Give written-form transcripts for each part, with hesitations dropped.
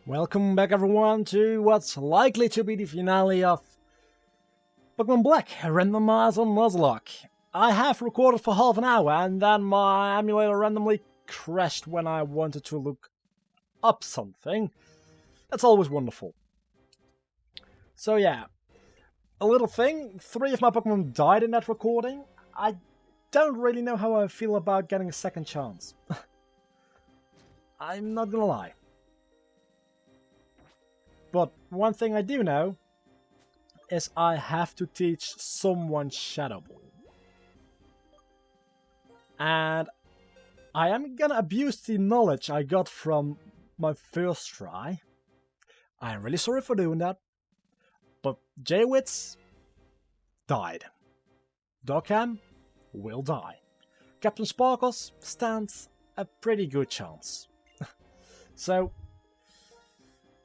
Welcome back everyone to what's likely to be the finale of Pokémon Black, Randomizer Nuzlocke. I have recorded for half an hour and then my emulator randomly crashed when I wanted to look up something. That's always wonderful. So yeah, a little thing, 3 of my Pokémon died in that recording. I don't really know how I feel about getting a second chance. I'm not gonna lie. But one thing I do know is I have to teach someone Shadow Ball. And I am gonna abuse the knowledge I got from my first try. I'm really sorry for doing that. But Jaywitz died. Dockham will die. Captain Sparkles stands a pretty good chance. So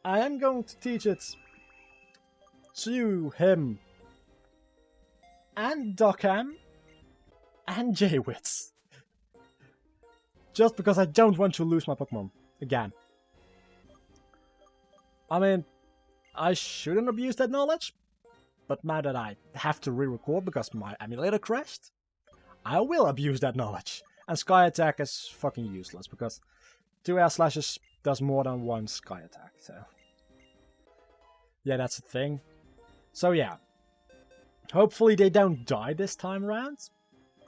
I am going to teach it to him and Dockham and Jaywitz. Just because I don't want to lose my Pokemon again. I mean, I shouldn't abuse that knowledge, but now that I have to re-record because my emulator crashed, I will abuse that knowledge. And Sky Attack is fucking useless because 2 air slashes does more than 1 Sky Attack, so yeah, that's the thing. So yeah, hopefully they don't die this time around,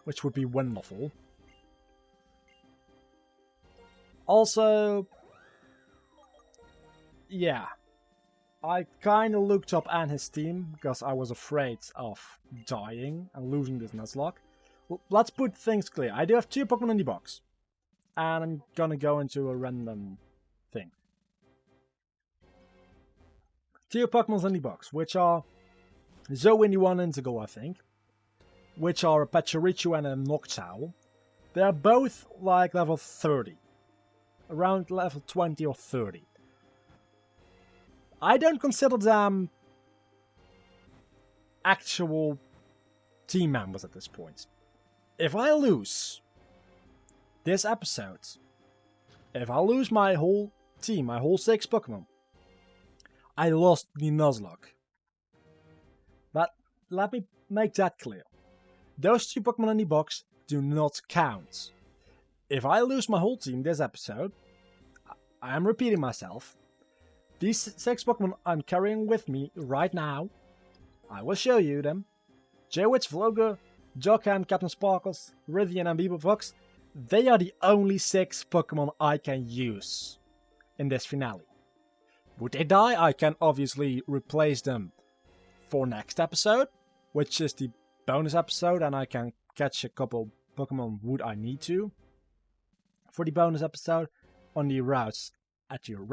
which would be wonderful. Also, yeah, I kinda looked up Anne his team because I was afraid of dying and losing this Nuzlocke. Well, let's put things clear. I do have 2 Pokemon in the box, and I'm gonna go into a random thing. 2 Pokemons in the box, which are Zoe in the 1 Integral, I think, which are a Pachirisu and a Noctowl. They are both like level 30, around level 20 or 30. I don't consider them actual team members at this point. If I lose this episode, if I lose my whole team, my whole 6 Pokemon, I lost the Nuzlocke. But let me make that clear. Those 2 Pokemon in the box do not count. If I lose my whole team this episode, I am repeating myself, these 6 Pokemon I'm carrying with me right now, I will show you them. Jaywitz, Vlogger, Dockham, Captain Sparkles, Rivian and Beaverfox, they are the only 6 Pokemon I can use in this finale. Would they die? I can obviously replace them for next episode, which is the bonus episode, and I can catch a couple Pokemon would I need to for the bonus episode on the routes at your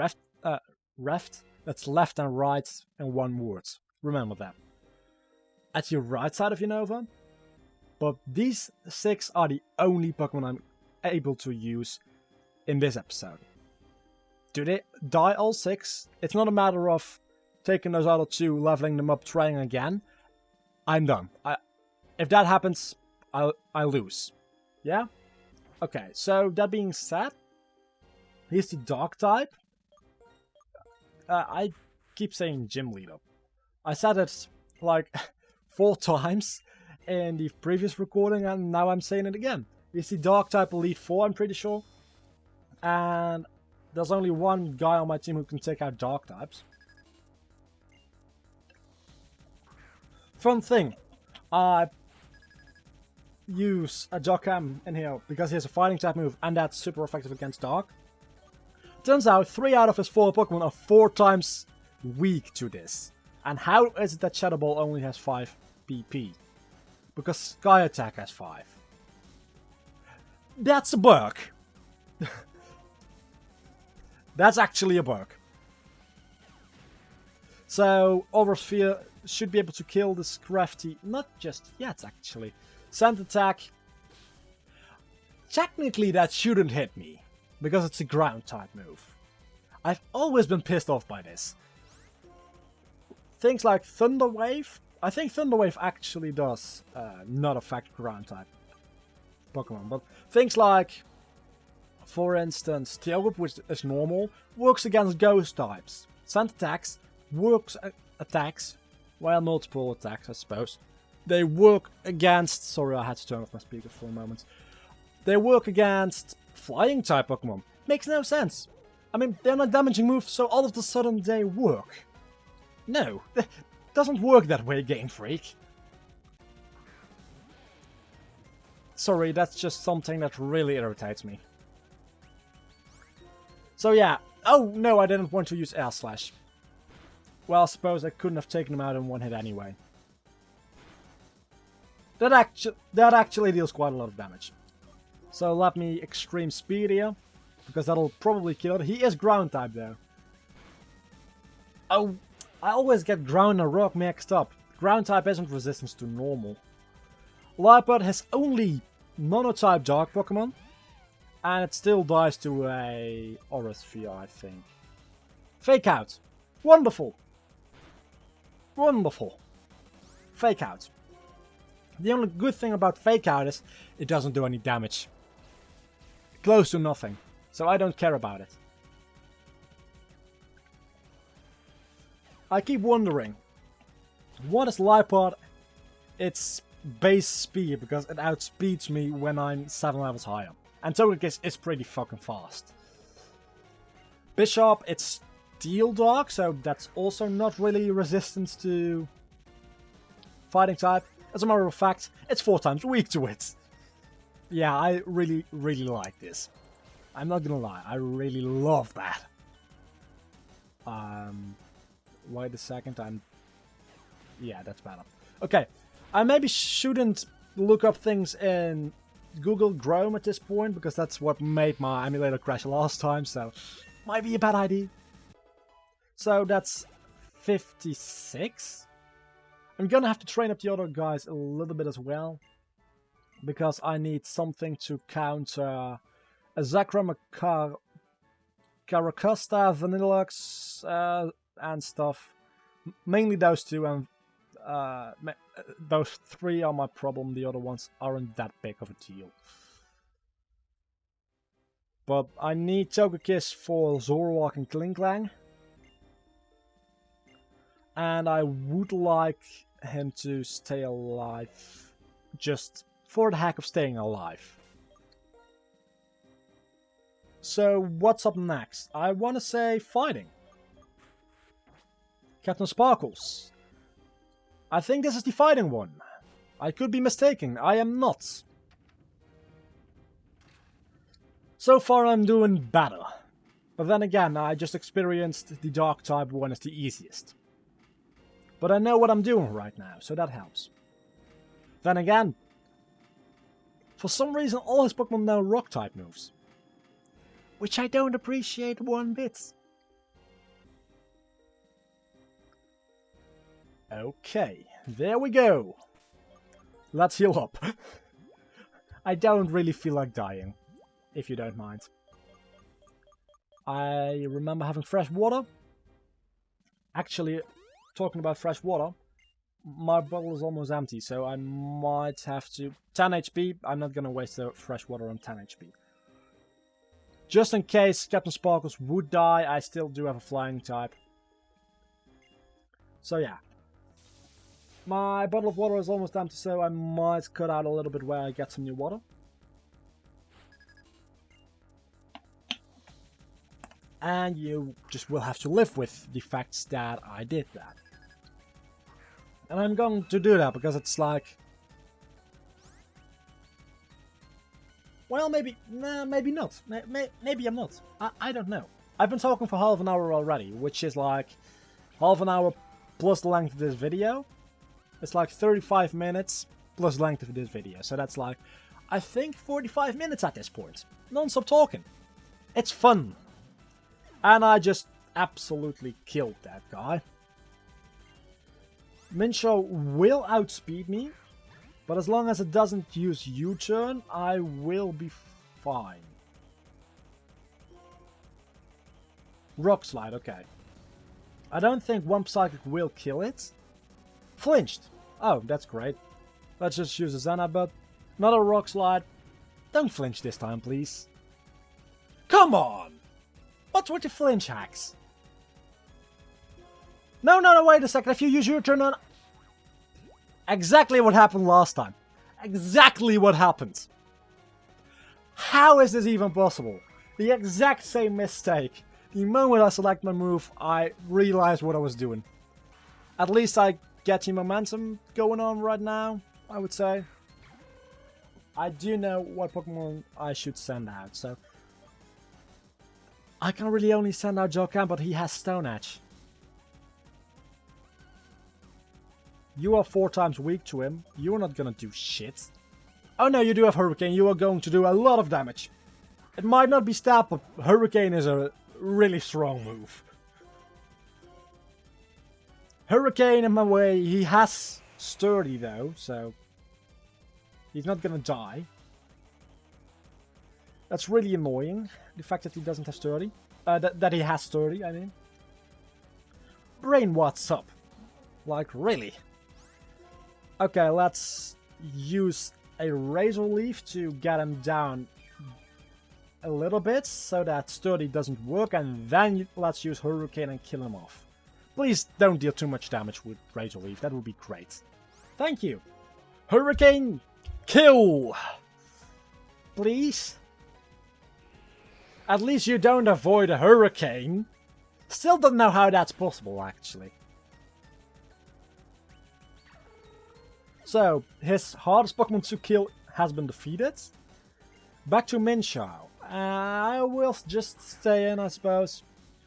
left, that's left and right in one word. Remember that. At your right side of Unova. But these 6 are the only Pokemon I'm able to use in this episode. Do they die all 6? It's not a matter of taking those other 2, leveling them up, trying again. I'm done. If that happens, I lose. Yeah? Okay, so that being said, here's the Dark type. I keep saying Gym Leader. I said it like 4 times in the previous recording and now I'm saying it again. Here's the Dark type Elite 4, I'm pretty sure. And there's only 1 guy on my team who can take out Dark types. Fun thing, I use a Dockham in here because he has a fighting type move and that's super effective against Dark. Turns out 3 out of his 4 Pokemon are 4 times weak to this. And how is it that Shadow Ball only has 5 PP? Because Sky Attack has 5. That's a bug. That's actually a bug. So, Oversphere should be able to kill this crafty, not just yet actually. Scent Attack. Technically that shouldn't hit me, because it's a ground type move. I've always been pissed off by this. Things like Thunder Wave. I think Thunder Wave actually does not affect ground type Pokemon, but things like For instance, Tail Whip, which is normal, works against ghost types. Scent attacks works attacks, well, multiple attacks, I suppose. They work against... Sorry, I had to turn off my speakers for a moment. They work against flying type Pokemon. Makes no sense. I mean, they're not damaging moves, so all of a sudden they work. No, it doesn't work that way, Game Freak. Sorry, that's just something that really irritates me. So yeah. Oh, no, I didn't want to use Air Slash. Well, I suppose I couldn't have taken him out in one hit anyway. That actually deals quite a lot of damage. So let me Extreme Speed here, because that'll probably kill it. He is Ground type though. Oh, I always get Ground and Rock mixed up. Ground type isn't resistance to normal. Liepard has only Mono-type Dark Pokemon, and it still dies to a Aura Sphere, I think. Fake Out. Wonderful. Wonderful. Fake Out. The only good thing about Fake Out is it doesn't do any damage. Close to nothing. So I don't care about it. I keep wondering, what is Liepard its base speed, because it outspeeds me when I'm 7 levels higher. And Togekiss is pretty fucking fast. Bishop, it's Steel Dark, so that's also not really resistance to fighting type. As a matter of fact, it's 4 times weak to it. Yeah, I really like this. I'm not gonna lie, I really love that. Wait a second, yeah, that's better. Okay, I maybe shouldn't look up things in Google Chrome at this point, because that's what made my emulator crash last time, so might be a bad idea. So that's 56. I'm gonna have to train up the other guys a little bit as well, because I need something to counter a Zekrom, a Caracosta, Vanillux, and stuff. Mainly those two, and those 3 are my problem. The other ones aren't that big of a deal. But I need Togekiss for Zoroark and Klinklang. And I would like him to stay alive, just for the heck of staying alive. So what's up next? I want to say fighting. Captain Sparkles. I think this is the fighting one. I could be mistaken, I am not. So far I'm doing better. But then again, I just experienced the Dark type one as the easiest. But I know what I'm doing right now, so that helps. Then again, for some reason all his Pokemon know Rock type moves. Which I don't appreciate one bit. Okay, there we go. Let's heal up. I don't really feel like dying, if you don't mind. I remember having fresh water. Actually, talking about fresh water, my bottle is almost empty, so I might have to... 10 HP, I'm not gonna waste the fresh water on 10 HP. Just in case Captain Sparkles would die, I still do have a flying type. So yeah. My bottle of water is almost empty, so I might cut out a little bit where I get some new water. And you just will have to live with the facts that I did that. And I'm going to do that because it's like... Well, maybe... Nah, maybe not. Maybe I'm not. I don't know. I've been talking for half an hour already, which is like... half an hour plus the length of this video. It's like 35 minutes plus the length of this video. So that's like, I think 45 minutes at this point. Non-stop talking. It's fun. And I just absolutely killed that guy. Mincho will outspeed me. But as long as it doesn't use U-turn, I will be fine. Rock Slide, okay. I don't think Wump Psychic will kill it. Flinched. Oh, that's great. Let's just use a Xanabut. Not a Rock Slide. Don't flinch this time, please. Come on! What's with the flinch hacks? No, wait a second. If you use your turn on... Exactly what happened last time. Exactly what happened. How is this even possible? The exact same mistake. The moment I select my move, I realized what I was doing. At least I get the momentum going on right now, I would say. I do know what Pokemon I should send out, so... I can really only send out Jokan, but he has Stone Edge. You are 4 times weak to him. You're not gonna do shit. Oh no, you do have Hurricane. You are going to do a lot of damage. It might not be stab, but Hurricane is a really strong move. Hurricane in my way, he has Sturdy though, so he's not gonna die. That's really annoying, the fact that he doesn't have Sturdy. That he has Sturdy, I mean. Brain, what's up? Like, really? Okay, let's use a Razor Leaf to get him down a little bit so that Sturdy doesn't work, and then let's use Hurricane and kill him off. Please don't deal too much damage with Razor Leaf, that would be great. Thank you. Hurricane, kill! Please? At least you don't avoid a Hurricane. Still don't know how that's possible, actually. So, his hardest Pokemon to kill has been defeated. Back to Minchao. I will just stay in, I suppose.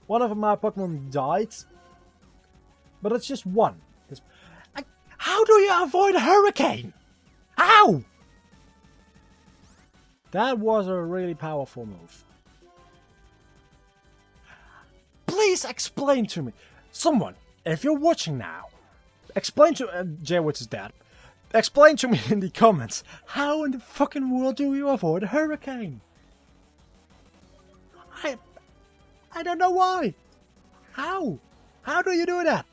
One of my Pokemon died. But it's just one. How do you avoid a Hurricane? How? That was a really powerful move. Please explain to me. Someone, if you're watching now, explain to... Jaywitz is dead. Explain to me in the comments, how in the fucking world do you avoid a Hurricane? I don't know why. How? How do you do that?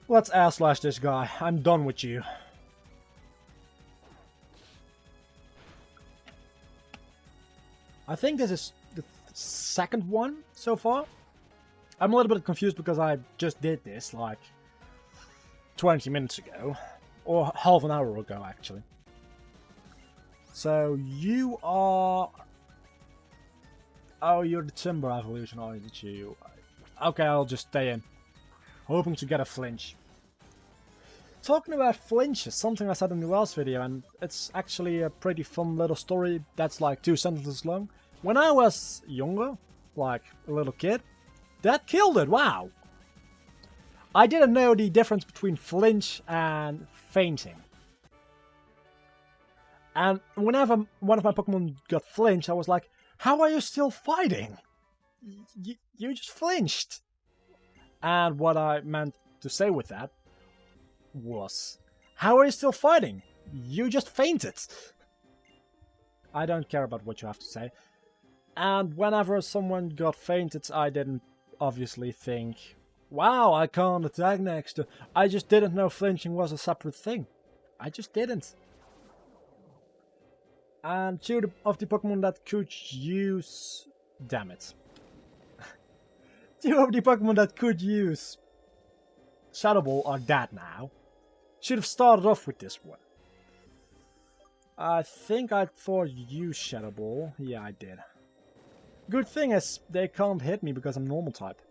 Let's air slash this guy. I'm done with you. I think this is the second one so far. I'm a little bit confused because I just did this like 20 minutes ago. Or half an hour ago, actually. So, you are... Oh, you're the Timber evolution, aren't you? Okay, I'll just stay in. Hoping to get a flinch. Talking about flinches, something I said in the last video, and it's actually a pretty fun little story that's like 2 sentences long. When I was younger, like a little kid, that killed it, wow! I didn't know the difference between flinch and fainting. And whenever one of my Pokemon got flinched, I was like, how are you still fighting? You just flinched. And what I meant to say with that was, how are you still fighting? You just fainted. I don't care about what you have to say. And whenever someone got fainted, I didn't obviously think, wow, I can't attack next. I just didn't know flinching was a separate thing. I just didn't. And 2 of the Pokemon that could use... Damn it. 2 of the Pokemon that could use Shadow Ball are dead now. Should have started off with this one. I think I thought you Shadow Ball. Yeah, I did. Good thing is, they can't hit me because I'm normal type.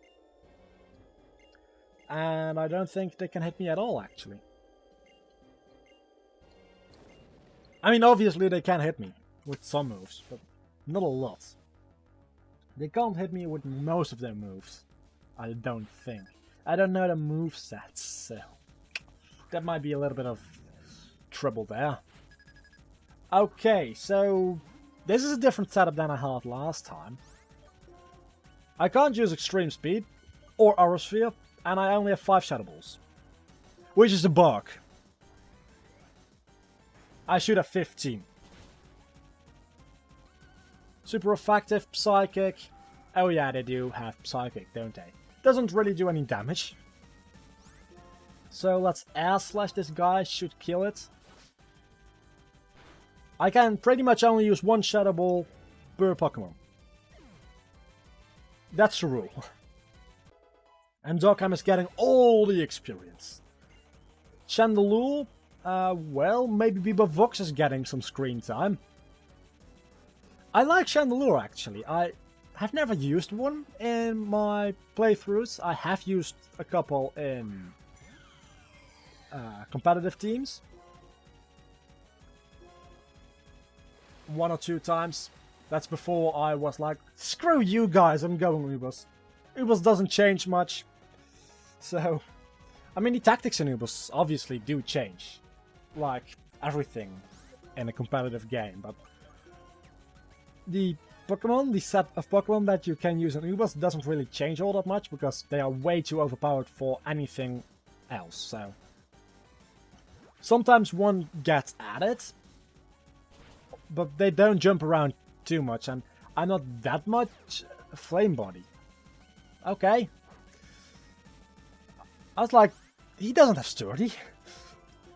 And I don't think they can hit me at all, actually. I mean, obviously they can hit me with some moves, but not a lot. They can't hit me with most of their moves. I don't think. I don't know the movesets, so... that might be a little bit of trouble there. Okay, so... this is a different setup than I had last time. I can't use Extreme Speed, or Aura Sphere, and I only have 5 Shadow Balls. Which is a bug. I should have 15. Super effective, Psychic. Oh yeah, they do have Psychic, don't they? Doesn't really do any damage. So let's air slash this guy, should kill it. I can pretty much only use one Shadow Ball per Pokemon. That's the rule. And Dogheim is getting all the experience. Chandelure, well, maybe Bebop Vox is getting some screen time. I like Chandelure actually. I have never used one in my playthroughs. I have used a couple in competitive teams. 1 or 2 times. That's before I was like, screw you guys, I'm going Ubers. Ubers doesn't change much. So, I mean, the tactics in Ubers obviously do change. Like everything in a competitive game, but the Pokemon, the set of Pokemon that you can use in Ubers doesn't really change all that much because they are way too overpowered for anything else, so. Sometimes one gets added, but they don't jump around too much, and I'm not that much Flame Body. Okay. I was like, he doesn't have Sturdy.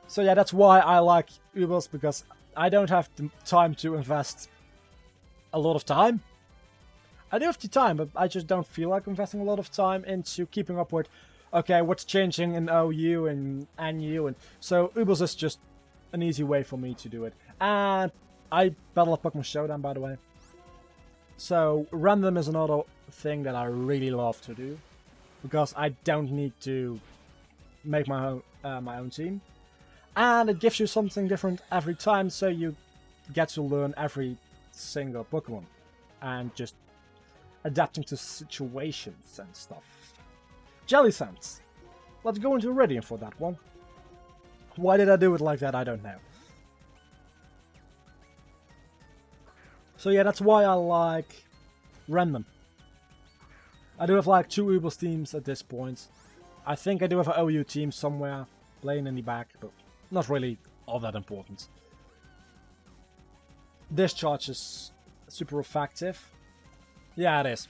So yeah, that's why I like Ubers, because I don't have the time to invest a lot of time. I do have the time, but I just don't feel like investing a lot of time into keeping up with, okay, what's changing in OU and NU, and so Ubers is just an easy way for me to do it. And I battle at Pokemon Showdown, by the way. So random is another thing that I really love to do, because I don't need to make my own team. And it gives you something different every time, so you get to learn every single Pokemon. And just adapting to situations and stuff. Jelly Sands. Let's go into Iridium for that one. Why did I do it like that? I don't know. So yeah, that's why I like Random. I do have like 2 Ubers teams at this point. I think I do have an OU team somewhere playing in the back, but not really all that important. Discharge is super effective. Yeah, it is.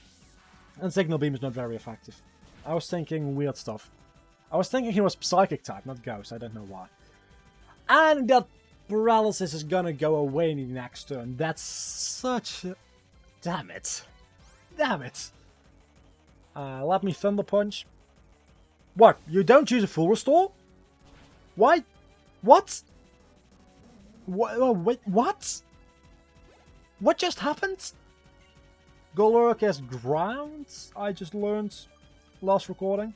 And Signal Beam is not very effective. I was thinking weird stuff. I was thinking he was Psychic type, not Ghost. I don't know why. And that Paralysis is gonna go away in the next turn. That's such a... Damn it. Damn it. Let me Thunder Punch. What? You don't use a full restore? Why? What? Wait, what? What just happened? Golurk has ground, I just learned last recording.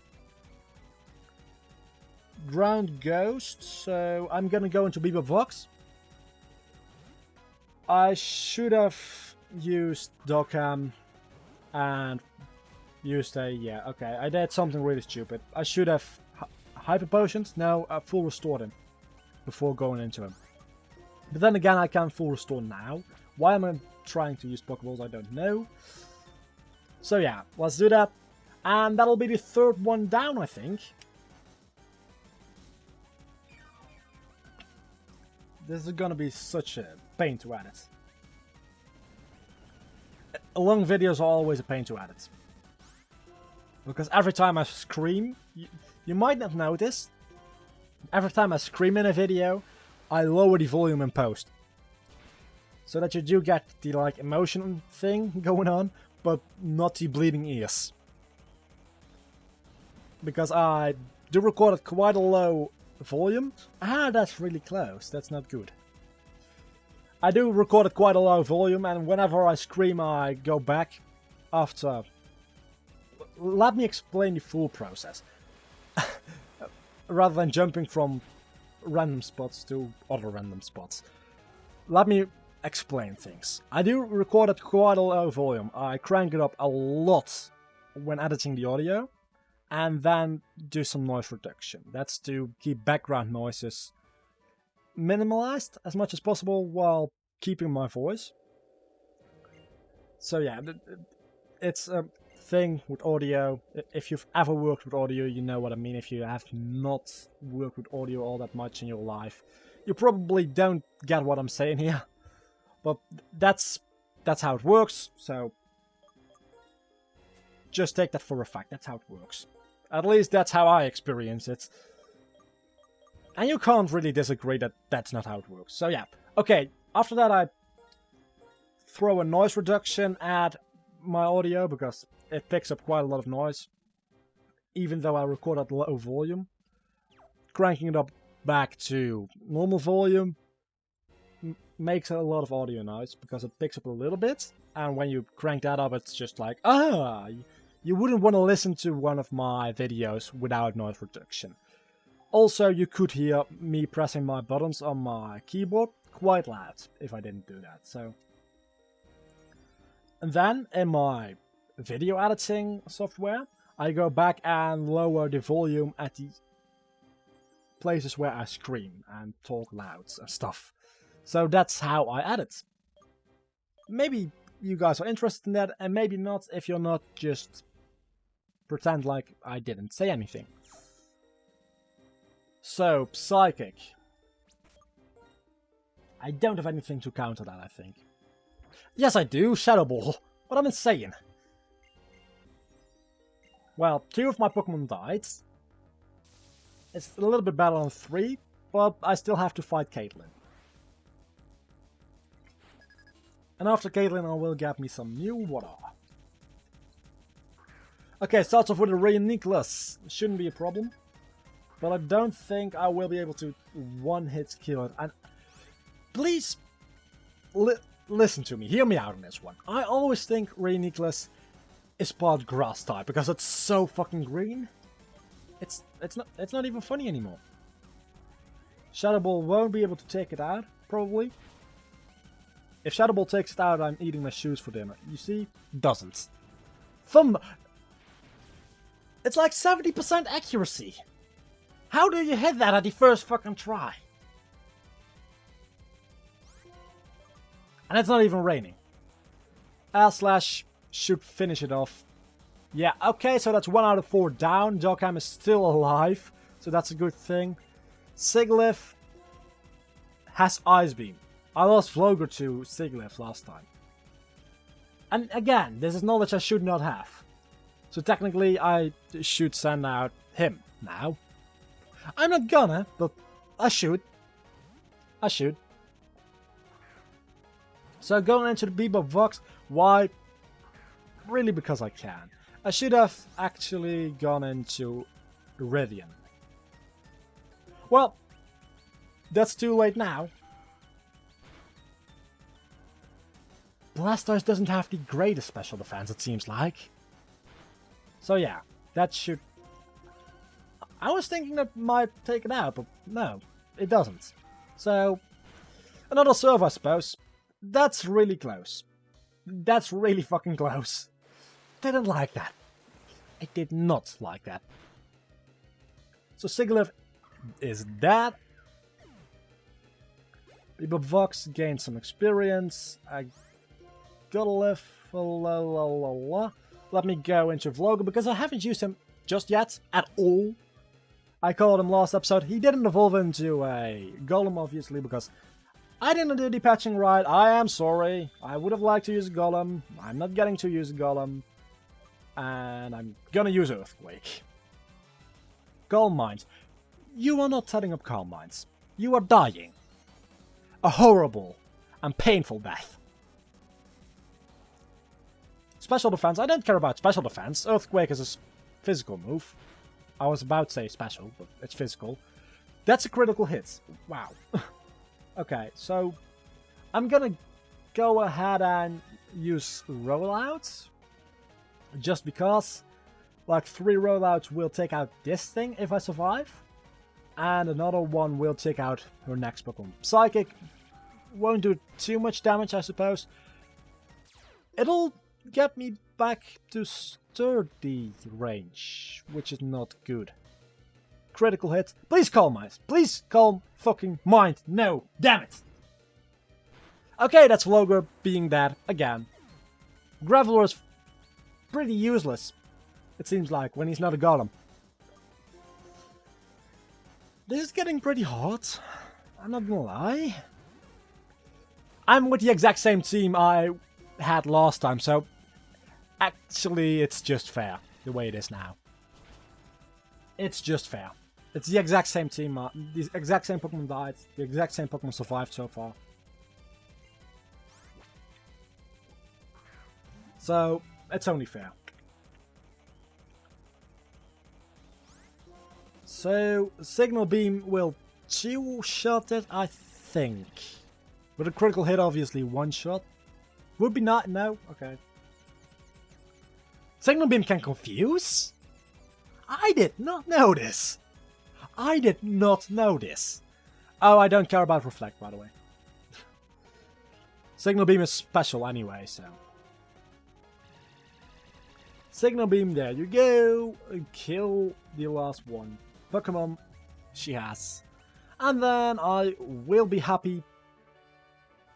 Ground Ghost, so I'm gonna go into Bebop Vox. I should have used Dokkan and used a... yeah, okay, I did something really stupid. I should have Hyper Potions, no, full restored him before going into him. But then again, I can full restore now. Why am I trying to use Pokeballs, I don't know. So yeah, let's do that. And that'll be the 3rd one down, I think. This is gonna be such a pain to edit. Long videos are always a pain to edit. Because every time I scream, you might not notice, every time I scream in a video, I lower the volume in post. So that you do get the like emotion thing going on, but not the bleeding ears. Because I do record at quite a low volume. Ah, that's really close. That's not good. I do record at quite a low volume, and whenever I scream, I go back after. Let me explain the full process. Rather than jumping from random spots to other random spots. Let me explain things. I do record at quite a low volume. I crank it up a lot when editing the audio, and then do some noise reduction. That's to keep background noises minimalized as much as possible while keeping my voice. So yeah, it's a thing with audio. If you've ever worked with audio, you know what I mean. If you have not worked with audio all that much in your life, you probably don't get what I'm saying here. But that's how it works, so just take that for a fact. That's how it works. At least that's how I experience it. And you can't really disagree that that's not how it works. So yeah, okay, After that, I throw a noise reduction at my audio because it picks up quite a lot of noise, even though I record at low volume. Cranking it up back to normal volume makes a lot of audio noise because it picks up a little bit, and when you crank that up, it's just like, you wouldn't want to listen to one of my videos without noise reduction. Also, you could hear me pressing my buttons on my keyboard quite loud if I didn't do that, so. And then, in my video editing software, I go back and lower the volume at the places where I scream and talk loud and stuff. So that's how I edit. Maybe you guys are interested in that, and maybe not. If you're not, just pretend like I didn't say anything. So, Psychic. I don't have anything to counter that, I think. Yes, I do, Shadow Ball. But I'm insane. Well, 2 of my Pokémon died. It's a little bit better on 3, but I still have to fight Caitlyn. And after Caitlyn, I will get me some new water. Okay, starts off with a Ray Nicholas. Shouldn't be a problem. But I don't think I will be able to one-hit kill it. And please, listen to me. Hear me out on this one. I always think Ray Nicholas is part grass type because it's so fucking green. It's not even funny anymore. Shadow Ball won't be able to take it out, probably. If Shadow Ball takes it out, I'm eating my shoes for dinner. You see? Doesn't. It's like 70% accuracy. How do you hit that at the first fucking try? And it's not even raining. R/slash should finish it off. Yeah, okay, so that's 1 out of 4 down. Jockham is still alive, so that's a good thing. Sigilyph has Ice Beam. I lost Vlogger to Sigilyph last time. And again, this is knowledge I should not have. So technically I should send out him now. I'm not gonna, but I should. So going into the Bebop Vox, why? Really because I can. I should have actually gone into Rivian. Well, that's too late now. Blastoise doesn't have the greatest special defense, it seems like. So yeah, that should... I was thinking that might take it out, but no, it doesn't. So, another serve, I suppose. That's really close. That's really fucking close. Didn't like that. I did not like that. So Sigilyph is dead. Bebop Vox gained some experience. I gotta live. Let me go into Vlogger because I haven't used him just yet at all. I called him last episode. He didn't evolve into a Golem, obviously, because I didn't do the patching right. I am sorry. I would have liked to use a Golem. I'm not getting to use a Golem. And I'm gonna use Earthquake. Calm Minds. You are not setting up Calm Minds. You are dying. A horrible and painful death. Special defense. I don't care about special defense. Earthquake is a physical move. I was about to say special, but it's physical. That's a critical hit. Wow. Okay, so I'm gonna go ahead and use rollouts. Just because, like 3 rollouts will take out this thing if I survive. And another one will take out her next Pokemon. Psychic won't do too much damage, I suppose. It'll get me back to sturdy range, which is not good. Critical hit. Please calm mind. Please calm fucking mind. No, damn it. Okay, that's Vlogger being dead again. Graveler is pretty useless, it seems like, when he's not a Golem. This is getting pretty hard. I'm not gonna lie. I'm with the exact same team I had last time, so actually it's just fair the way it is now. It's just fair. It's the exact same team, the exact same Pokemon died, the exact same Pokemon survived so far. So, it's only fair. So, Signal Beam will two-shot it, I think. With a critical hit, obviously, one shot. Would be not, no? Okay. Signal Beam can confuse? I did not know this. I did not know this. Oh, I don't care about Reflect, by the way. Signal Beam is special anyway, so. Signal Beam, there you go. Kill the last one. Pokemon she has. And then I will be happy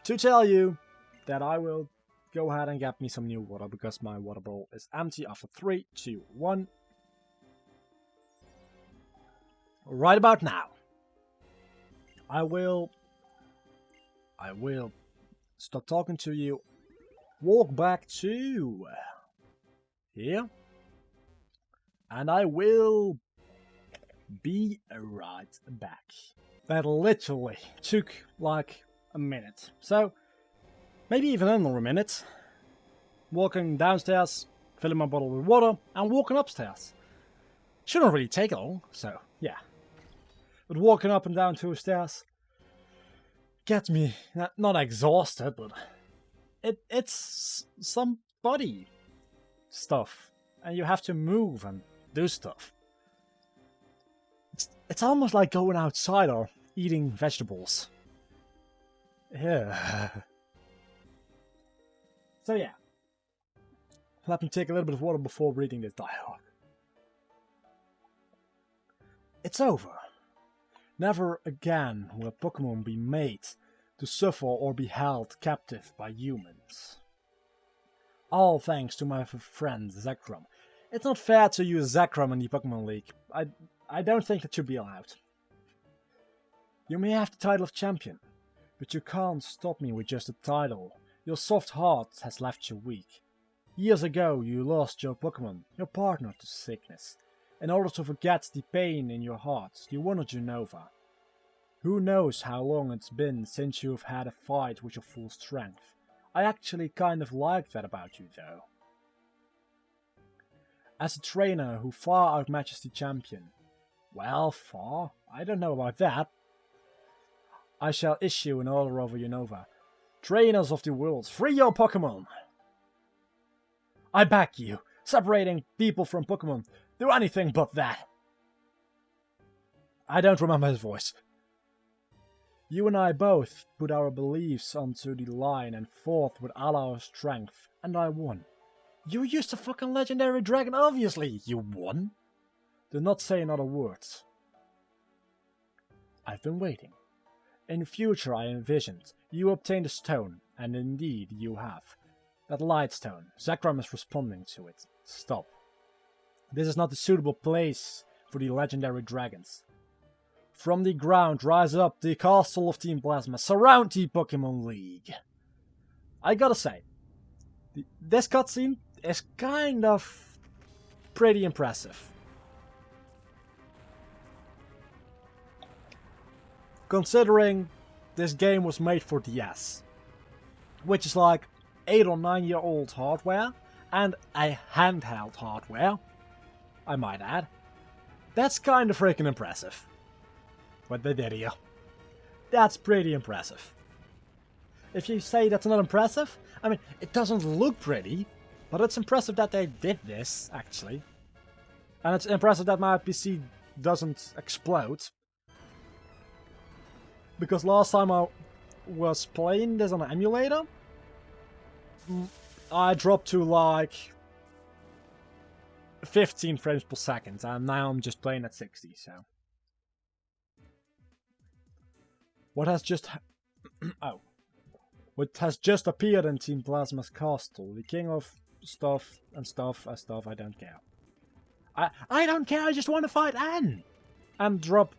to tell you that I will go ahead and get me some new water because my water bowl is empty after 3, 2, 1. Right about now. I will stop talking to you. Walk back to here. And I will be right back. That literally took like a minute. So, maybe even under a minute. Walking downstairs, filling my bottle with water, and walking upstairs. Shouldn't really take long, so yeah. But walking up and down 2 stairs gets me not exhausted, but it's some body stuff. And you have to move and do stuff. It's almost like going outside or eating vegetables. Yeah. So yeah. Let me take a little bit of water before reading this dialogue. It's over. Never again will a Pokémon be made to suffer or be held captive by humans. All thanks to my friend Zekrom. It's not fair to use Zekrom in the Pokémon League. I don't think that should be allowed. You may have the title of champion, but you can't stop me with just a title. Your soft heart has left you weak. Years ago you lost your Pokémon, your partner, to sickness. In order to forget the pain in your heart, you wanted Unova. Who knows how long it's been since you've had a fight with your full strength. I actually kind of like that about you though. As a trainer who far outmatches the champion. Well, far? I don't know about that. I shall issue an order over Unova. Trainers of the world, free your Pokémon! I back you. Separating people from Pokémon. Do anything but that. I don't remember his voice. You and I both put our beliefs onto the line and fought with all our strength, and I won. You used a fucking legendary dragon, obviously. You won. Do not say another word. I've been waiting. In the future I envisioned, you obtained a stone, and indeed you have. That light stone. Zekrom is responding to it. Stop. This is not the suitable place for the legendary dragons. From the ground rise up the castle of Team Plasma. Surround the Pokémon League. I gotta say, this cutscene is kind of pretty impressive. Considering this game was made for DS, which is like 8 or 9 year old hardware, and a handheld hardware, I might add. That's kind of freaking impressive. What they did here. That's pretty impressive. If you say that's not impressive, I mean, it doesn't look pretty, but it's impressive that they did this, actually. And it's impressive that my PC doesn't explode. Because last time I was playing this on an emulator, I dropped to like 15 frames per second, and now I'm just playing at 60, so. What has just what has just appeared in Team Plasma's castle? The king of stuff, I don't care. I don't care, I just want to fight Anne! And drop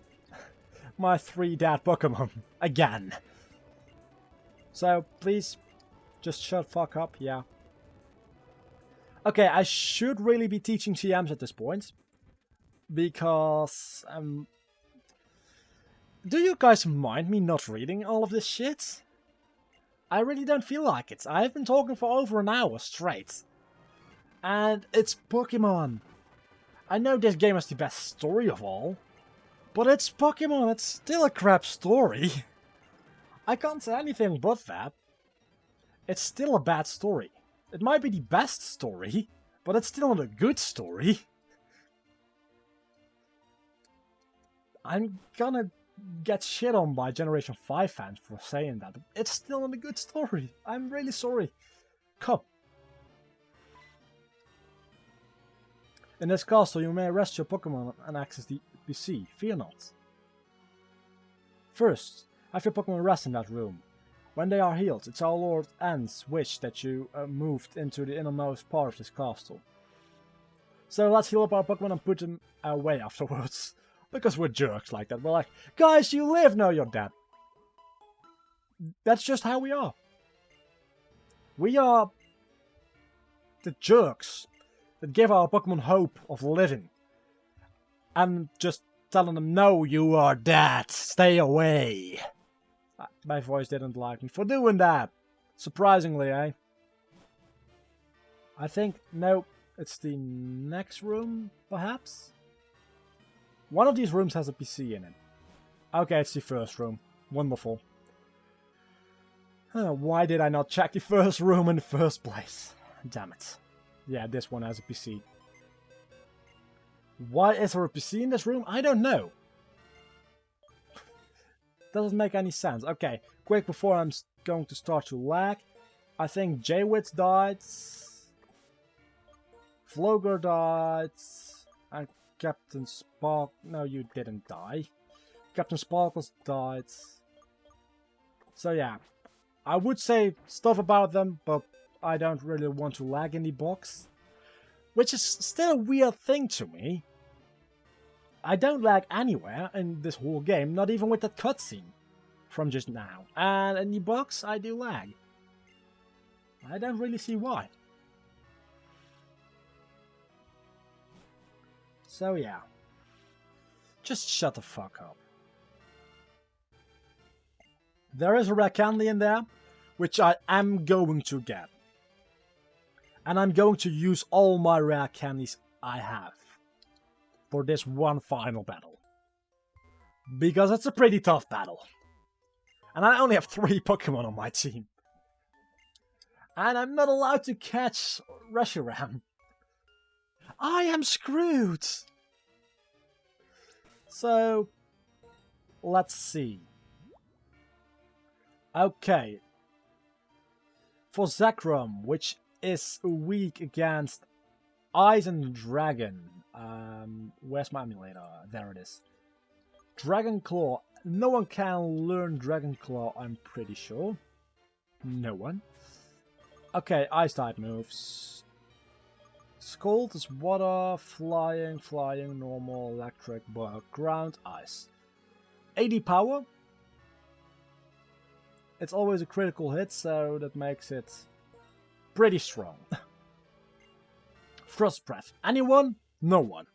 my 3 dead Pokemon again. So, please, just shut fuck up, yeah. Okay, I should really be teaching TMs at this point. Because, do you guys mind me not reading all of this shit? I really don't feel like it. I've been talking for over an hour straight. And it's Pokemon. I know this game has the best story of all, but it's Pokemon, it's still a crap story. I can't say anything but that. It's still a bad story. It might be the best story, but it's still not a good story. I'm gonna get shit on by Generation 5 fans for saying that, but it's still not a good story. I'm really sorry. Come. In this castle, you may rest your Pokemon and access the PC. Fear not. First, have your Pokemon rest in that room. When they are healed, it's our Lord N's wish that you moved into the innermost part of this castle. So let's heal up our Pokemon and put them away afterwards. Because we're jerks like that. We're like, guys, you live, no you're dead. That's just how we are. We are the jerks that give our Pokemon hope of living. And just telling them, no, you are dead. Stay away. My voice didn't like me for doing that. Surprisingly, eh? I think, no, it's the next room, perhaps? One of these rooms has a PC in it. Okay, it's the first room. Wonderful. Why did I not check the first room in the first place? Damn it. Yeah, this one has a PC. Why is there a PC in this room? I don't know. Doesn't make any sense. Okay, quick before I'm going to start to lag. I think Jaywitz died. Floger died. And Captain Spark... No, you didn't die. Captain Sparkles died. So yeah. I would say stuff about them, but I don't really want to lag in the box. Which is still a weird thing to me. I don't lag anywhere in this whole game, not even with that cutscene from just now. And in the box, I do lag. I don't really see why. So yeah. Just shut the fuck up. There is a rare candy in there, which I am going to get. And I'm going to use all my rare candies I have for this one final battle. Because it's a pretty tough battle. And I only have 3 Pokemon on my team. And I'm not allowed to catch Reshiram. I am screwed! So, let's see. Okay. For Zekrom, which is weak against Ice and Dragon. Where's my emulator? There it is. Dragon Claw. No one can learn Dragon Claw, I'm pretty sure. No one. Okay, Ice type moves. Scald is water, flying, normal, electric, bug, ground, ice. 80 power. It's always a critical hit, so that makes it pretty strong. Frost Breath. Anyone? No one.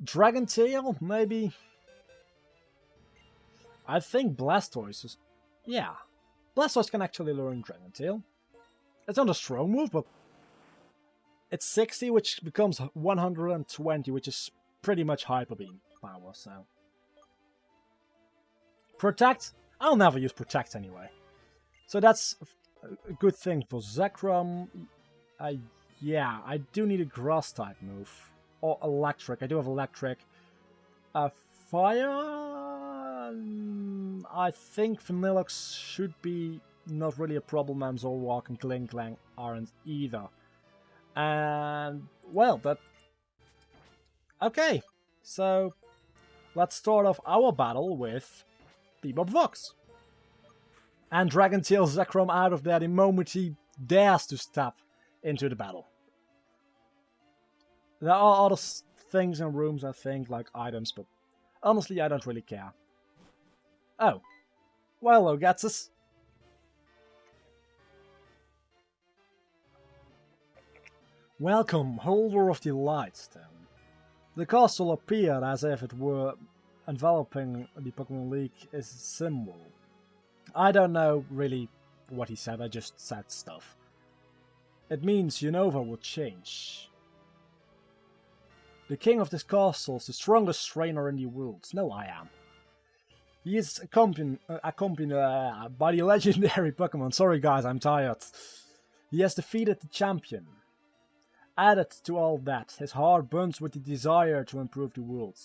Dragon Tail? Maybe. I think Blastoise is... Yeah. Blastoise can actually learn Dragon Tail. It's not a strong move, but... It's 60, which becomes 120, which is pretty much Hyper Beam power, so... Protect? I'll never use Protect anyway. So that's a good thing for Zekrom. Yeah, I do need a Grass type move. Or Electric. I do have Electric. Fire? I think Vanilluxe should be not really a problem, and Zoroark and Klinklang aren't either. And, well, that... Okay, so let's start off our battle with Bebop Vox. And Dragon Tail Zekrom out of there the moment he dares to step into the battle. There are other things in rooms, I think, like items, but honestly I don't really care. Oh. Well, hello, Gatsus. Welcome, holder of the Lightstone. The castle appeared as if it were enveloping the Pokemon League is a symbol. I don't know really what he said, I just said stuff. it means Unova will change. The king of this castle is the strongest trainer in the world. No, I am. He is accompanied by the legendary Pokémon. Sorry guys, I'm tired. He has defeated the champion. Added to all that, his heart burns with the desire to improve the world.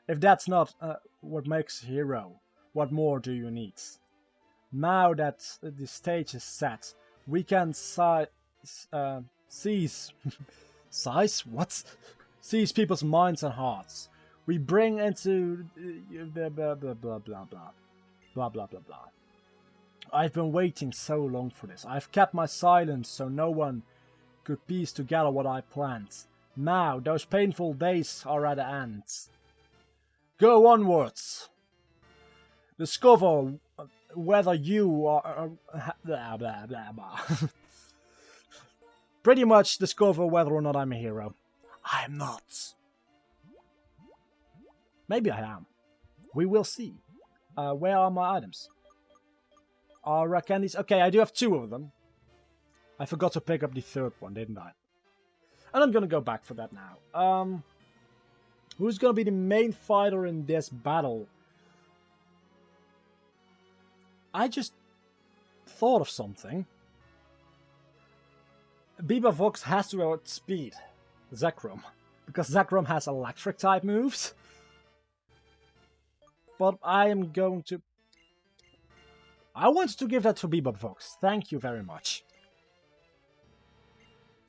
If that's not what makes a hero, what more do you need? Now that the stage is set, we can seize people's minds and hearts. We bring into blah blah blah blah blah blah blah blah blah blah. I've been waiting so long for this. I've kept my silence so no one could piece together what I planned. Now those painful days are at an end. Go onwards. Discover whether you are blah blah blah blah. Pretty much discover whether or not I'm a hero. I'm not. Maybe I am. We will see. Where are my items? Are candies? Okay, I do have 2 of them. I forgot to pick up the 3rd one, didn't I? And I'm gonna go back for that now. Who's gonna be the main fighter in this battle? I just thought of something. Bebavox has to outspeed Zekrom, because Zekrom has electric type moves. But I am going to... I wanted to give that to Bebavox. Thank you very much.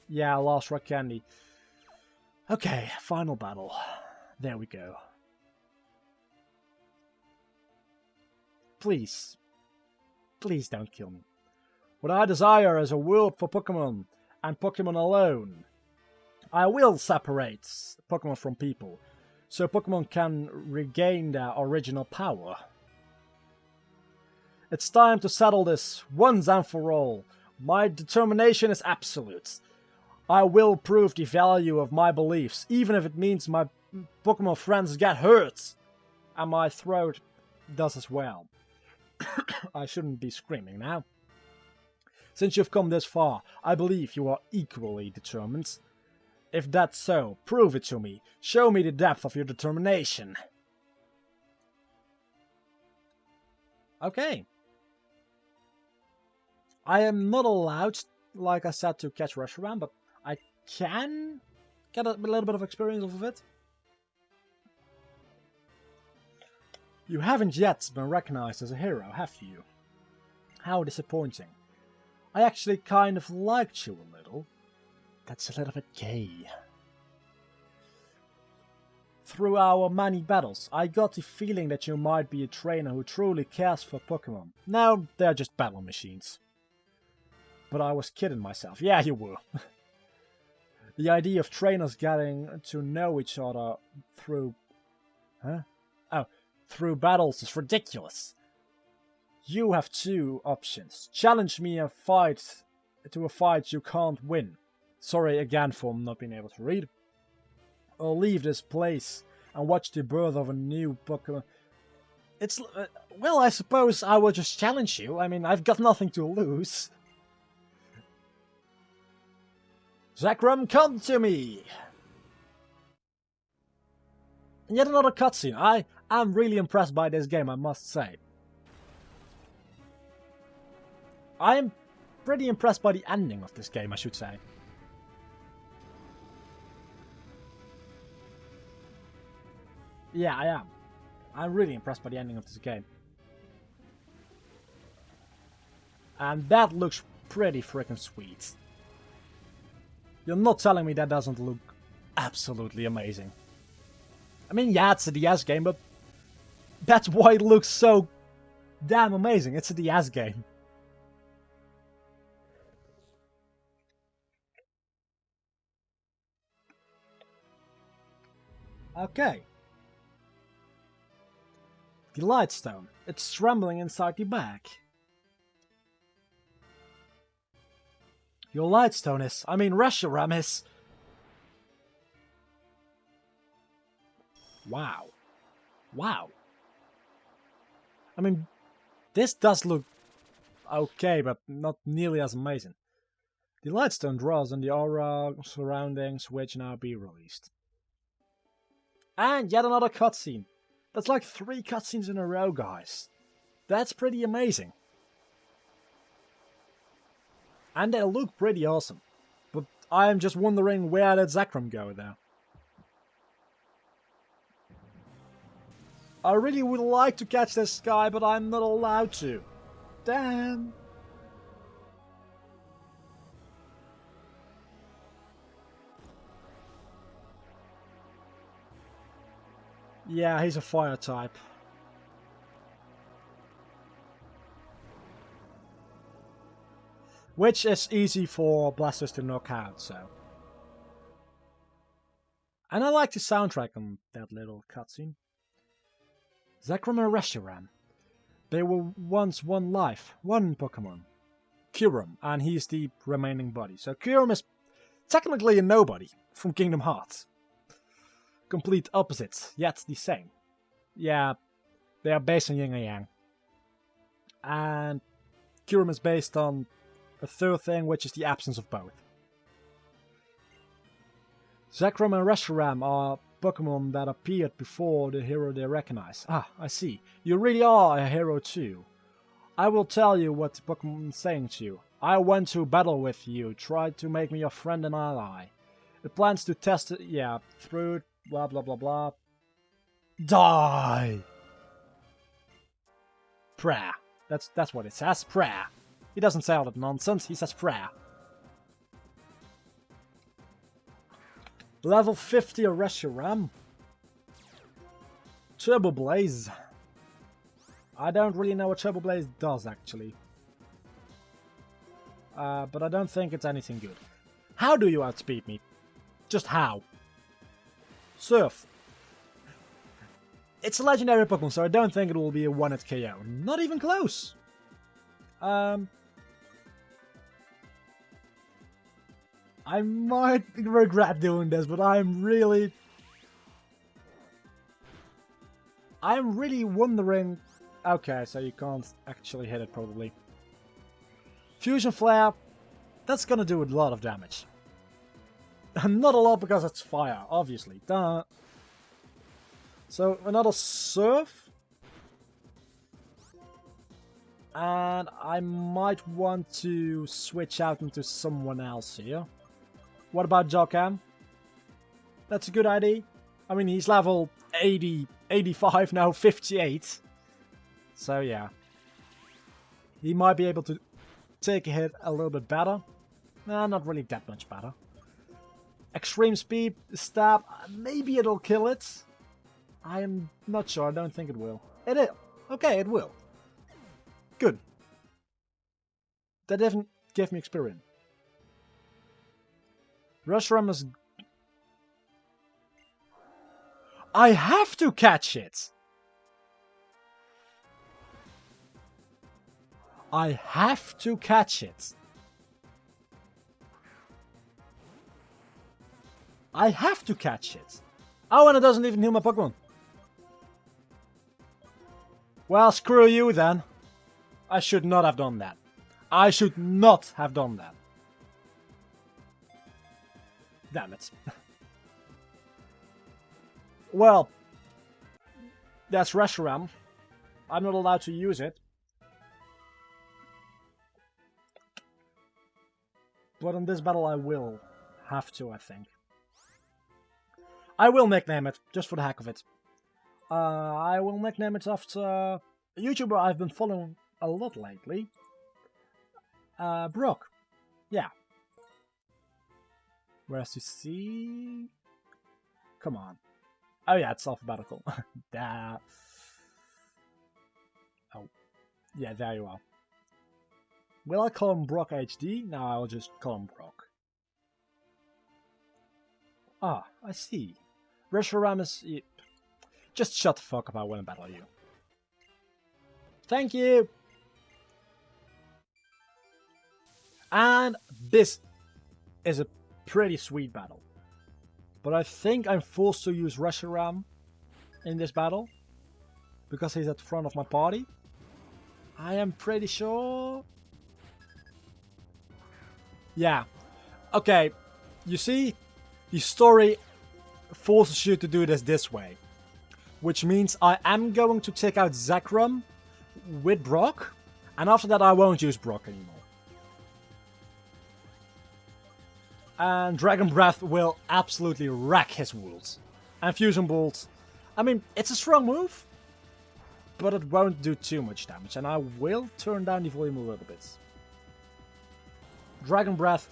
Yeah, last rock candy. Okay, final battle. There we go. Please. Please don't kill me. What I desire is a world for Pokémon, and Pokémon alone. I will separate Pokémon from people, so Pokémon can regain their original power. It's time to settle this once and for all. My determination is absolute. I will prove the value of my beliefs, even if it means my Pokémon friends get hurt. And my throat does as well. I shouldn't be screaming now. Since you've come this far, I believe you are equally determined. If that's so, prove it to me. Show me the depth of your determination. Okay. I am not allowed, like I said, to catch Reshiram, but I can get a little bit of experience off of it. You haven't yet been recognized as a hero, have you? How disappointing. I actually kind of liked you a little. That's a little bit gay. Through our many battles, I got the feeling that you might be a trainer who truly cares for Pokémon. Now, they're just battle machines. But I was kidding myself. Yeah, you were. The idea of trainers getting to know each other through... through battles is ridiculous. You have 2 options. Challenge me and fight to a fight you can't win. Sorry again for not being able to read. Or leave this place and watch the birth of a new Pokémon. It's... well, I suppose I will just challenge you. I mean, I've got nothing to lose. Zekrom, come to me! And yet another cutscene. I am really impressed by this game, I must say. I am pretty impressed by the ending of this game, I should say. Yeah, I am. I'm really impressed by the ending of this game. And that looks pretty freaking sweet. You're not telling me that doesn't look absolutely amazing. I mean, yeah, it's a DS game, but that's why it looks so damn amazing. It's a DS game. Okay. The Lightstone. It's trembling inside the bag. Your Lightstone is... I mean, Reshiram is... Wow. Wow. I mean, this does look okay, but not nearly as amazing. The Lightstone draws and the aura surroundings which now be released. And yet another cutscene. That's like 3 cutscenes in a row, guys. That's pretty amazing. And they look pretty awesome. But I am just wondering where did Zekrom go there. I really would like to catch this guy, but I'm not allowed to. Damn. Yeah, he's a fire type. Which is easy for blasters to knock out, so. And I like the soundtrack on that little cutscene. Zekrom and Reshiram. They were once one life, one Pokemon. Kyurem, and he's the remaining body. So Kyurem is technically a nobody from Kingdom Hearts. Complete opposites, yet the same. Yeah, they are based on yin and yang. And Kyurem is based on a third thing, which is the absence of both. Zekrom and Reshiram are Pokemon that appeared before the hero they recognize. Ah, I see. You really are a hero too. I will tell you what the Pokemon is saying to you. I went to battle with you, tried to make me your friend and ally. It plans to test it, yeah, through blah blah blah blah. Die! Prayer. That's what it says, prayer. He doesn't say all that nonsense, he says prayer. Level 50 of Reshiram. Turbo Blaze. I don't really know what Turbo Blaze does, actually. But I don't think it's anything good. How do you outspeed me? Just how? Surf. It's a legendary Pokemon, so I don't think it will be a 1-hit KO. Not even close. I might regret doing this, but I'm really wondering. Okay, so you can't actually hit it, probably. Fusion Flare, that's gonna do a lot of damage. Not a lot because it's fire, obviously. Duh. So another Surf. And I might want to switch out into someone else here. What about Jokam? That's a good idea. I mean, he's level 80, 85 now, 58. So yeah. He might be able to take a hit a little bit better. Nah, not really that much better. Extreme Speed, Stab, maybe it'll kill it. I am not sure, I don't think it will. It is. Okay, it will. Good. That didn't give me experience. Reshiram is... I have to catch it! I have to catch it. I have to catch it. Oh, and it doesn't even heal my Pokemon. Well, screw you then. I should not have done that. I should not have done that. Damn it. Well, that's Reshiram. I'm not allowed to use it. But in this battle I will have to, I think. I will nickname it, just for the heck of it. I will nickname it after a YouTuber I've been following a lot lately. Brock. Yeah. Where's to see? Come on. Oh yeah, it's alphabetical. Oh. Yeah, there you are. Will I call him Brock HD? No, I'll just call him Brock. Ah, I see. Reshiram is... Just shut the fuck up, I wanna battle you. Thank you! And this is a pretty sweet battle. But I think I'm forced to use Reshiram in this battle. Because he's at the front of my party. I am pretty sure... Yeah. Okay, you see, the story forces you to do this way. Which means I am going to take out Zekrom with Brock, and after that I won't use Brock anymore. And Dragon Breath will absolutely wreck his wolves. And Fusion Bolt, I mean, it's a strong move, but it won't do too much damage, and I will turn down the volume a little bit. Dragon Breath,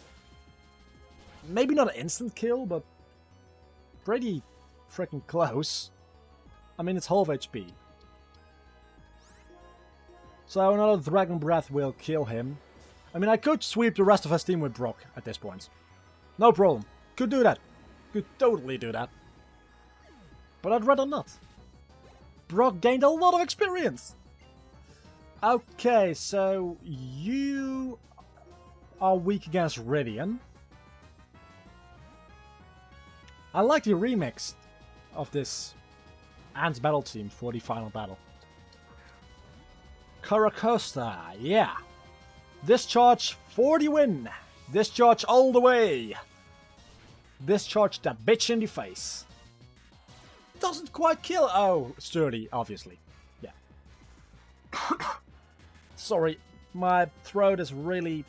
maybe not an instant kill, but pretty freaking close. I mean, it's half HP. So another Dragon Breath will kill him. I mean, I could sweep the rest of his team with Brock at this point. No problem. Could do that. Could totally do that. But I'd rather not. Brock gained a lot of experience. Okay, so you are weak against Ridian. I like the remix of this Ants battle team for the final battle. Caracosta, yeah. Discharge for the win. Discharge all the way. Discharge that bitch in the face. Doesn't quite kill. Oh, sturdy, obviously. Yeah. Sorry, my throat is really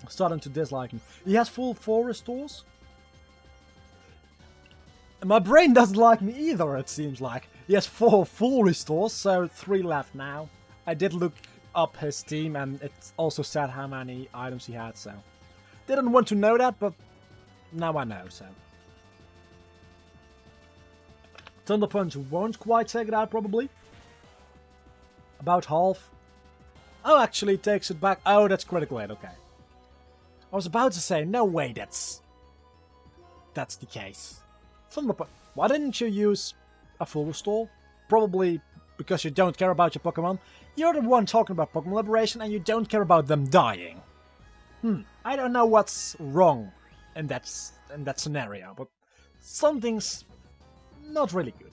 starting to dislike me. He has full 4 restores. My brain doesn't like me either, it seems like. He has 4 full restores, so 3 left now. I did look up his team, and it also said how many items he had, so... Didn't want to know that, but now I know, so... Thunder Punch won't quite take it out, probably. About half. Oh, actually takes it back. Oh, that's critical hit, okay. I was about to say, no way that's the case. Thunder Punch. Why didn't you use a full restore? Probably because you don't care about your Pokemon. You're the one talking about Pokemon Liberation and you don't care about them dying. I don't know what's wrong in that scenario, but something's not really good.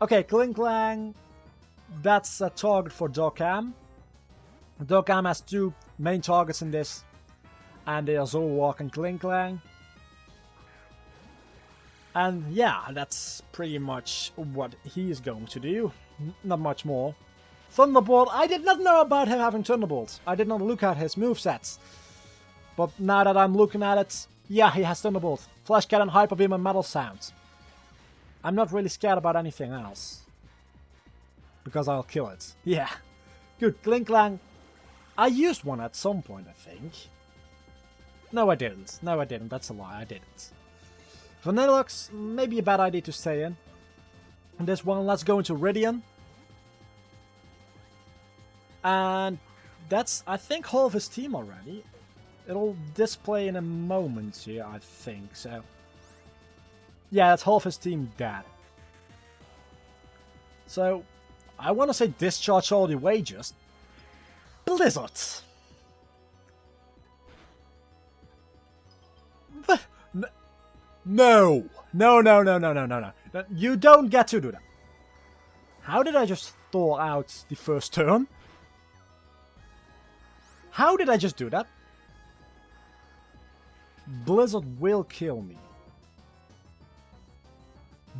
Okay, Klinklang. That's a target for Dokkan. Dokkan has 2 main targets in this, and they are Zoroark and Klinklang. And yeah, that's pretty much what he is going to do. Not much more. Thunderbolt, I did not know about him having Thunderbolt. I did not look at his movesets. But now that I'm looking at it, yeah, he has Thunderbolt. Flash Cannon, Hyper Beam, and Metal Sound. I'm not really scared about anything else. Because I'll kill it. Yeah. Good, Klinklang. I used one at some point, I think. No, I didn't. No, I didn't. That's a lie. I didn't. Vanilluxe, maybe a bad idea to stay in. And this one, let's go into Ridian. And that's, I think, half his team already. It'll display in a moment here, I think, so... Yeah, that's half his team dead. So, I want to say discharge all the way, just... Blizzard! No! No. You don't get to do that. How did I just thaw out the first turn? How did I just do that? Blizzard will kill me.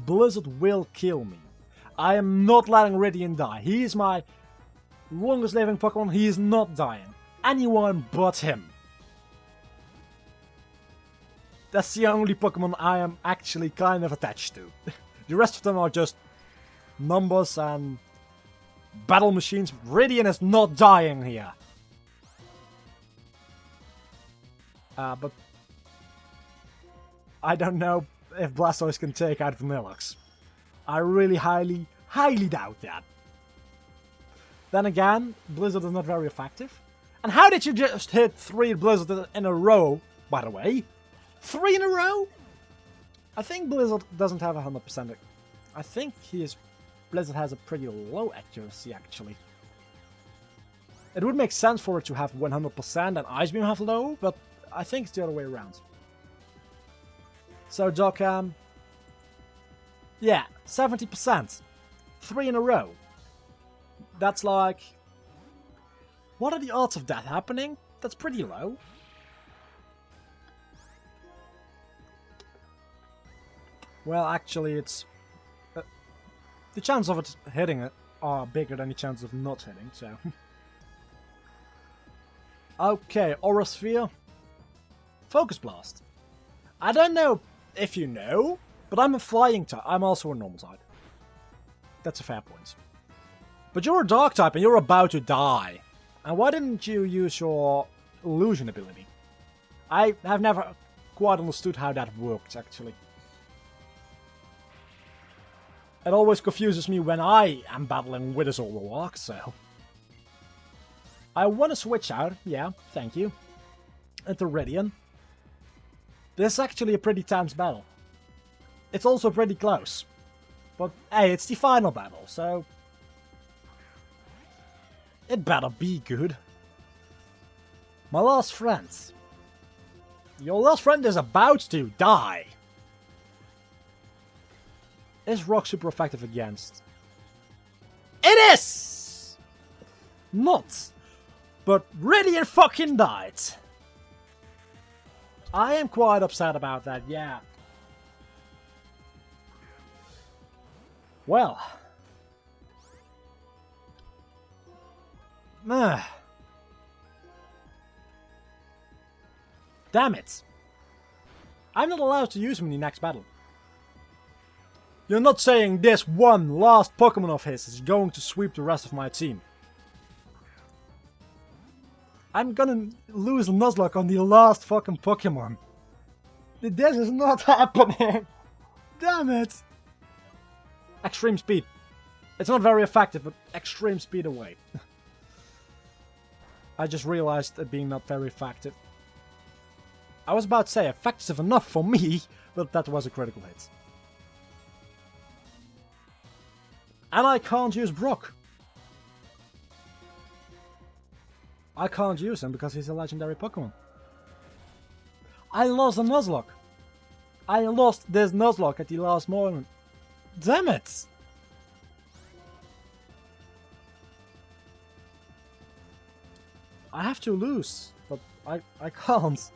Blizzard will kill me. I am not letting Ridian die. He is my longest living Pokemon. He is not dying. Anyone but him. That's the only Pokemon I am actually kind of attached to. The rest of them are just numbers and battle machines. Ridian is not dying here. But I don't know if Blastoise can take out Vanilluxe. I really highly doubt that. Then again, Blizzard is not very effective. And how did you just hit 3 Blizzard in a row, by the way? 3 in a row? I think Blizzard doesn't have 100%. I think Blizzard has a pretty low accuracy, actually. It would make sense for it to have 100% and Ice Beam have low, but I think it's the other way around. So Dokkan, yeah, 70%. 3 in a row. That's like... What are the odds of that happening? That's pretty low. Well, actually, it's... the chance of it hitting it are bigger than the chance of not hitting, so... Okay, Aura Sphere. Focus Blast. I don't know if you know, but I'm a flying type. I'm also a normal type. That's a fair point. But you're a dark type and you're about to die. And why didn't you use your illusion ability? I have never quite understood how that worked, actually. It always confuses me when I am battling with a Zoroark, so... I want to switch out, yeah, thank you. Into Radiant. This is actually a pretty tense battle. It's also pretty close. But hey, it's the final battle, so... it better be good. My last friend. Your last friend is about to die. Is Rock super effective against? It is! Not. But Radiant fucking died. I am quite upset about that, yeah. Well. Damn it. I'm not allowed to use him in the next battle. You're not saying this one last Pokemon of his is going to sweep the rest of my team. I'm gonna lose Nuzlocke on the last fucking Pokemon. This is not happening. Damn it. Extreme Speed. It's not very effective, but Extreme Speed away. I just realized it being not very effective. I was about to say effective enough for me, but that was a critical hit. And I can't use Brock. I can't use him because he's a legendary Pokemon. I lost a Nuzlocke. I lost this Nuzlocke at the last moment. Damn it! I have to lose, but I can't.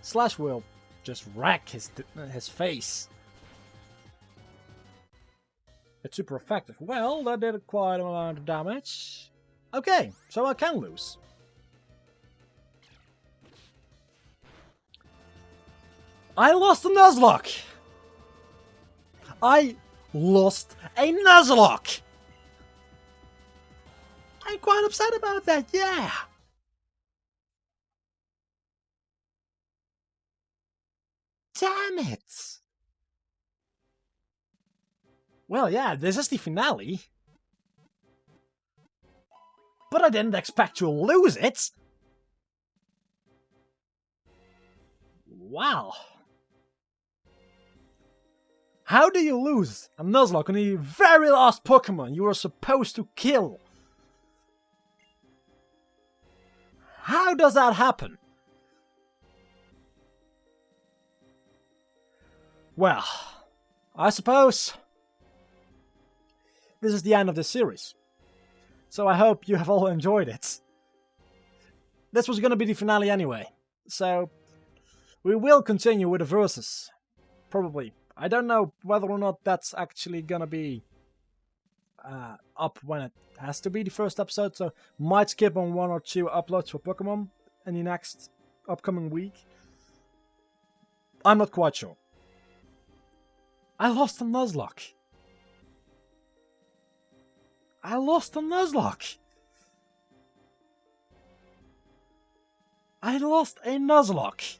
Slash will just wreck his face. It's super effective. Well, that did quite a amount of damage. Okay, so I can lose. I lost a Nuzlocke! I lost a Nuzlocke! I'm quite upset about that, yeah! Damn it! Well, yeah, this is the finale. But I didn't expect to lose it! Wow. How do you lose a Nuzlocke on the very last Pokemon you were supposed to kill? How does that happen? Well, I suppose this is the end of this series. So I hope you have all enjoyed it. This was going to be the finale anyway, so we will continue with the verses. Probably. I don't know whether or not that's actually going to be up when it has to be the first episode, so might skip on 1 or 2 uploads for Pokemon in the next upcoming week. I'm not quite sure. I lost a Nuzlocke. I lost a Nuzlocke. I lost a Nuzlocke.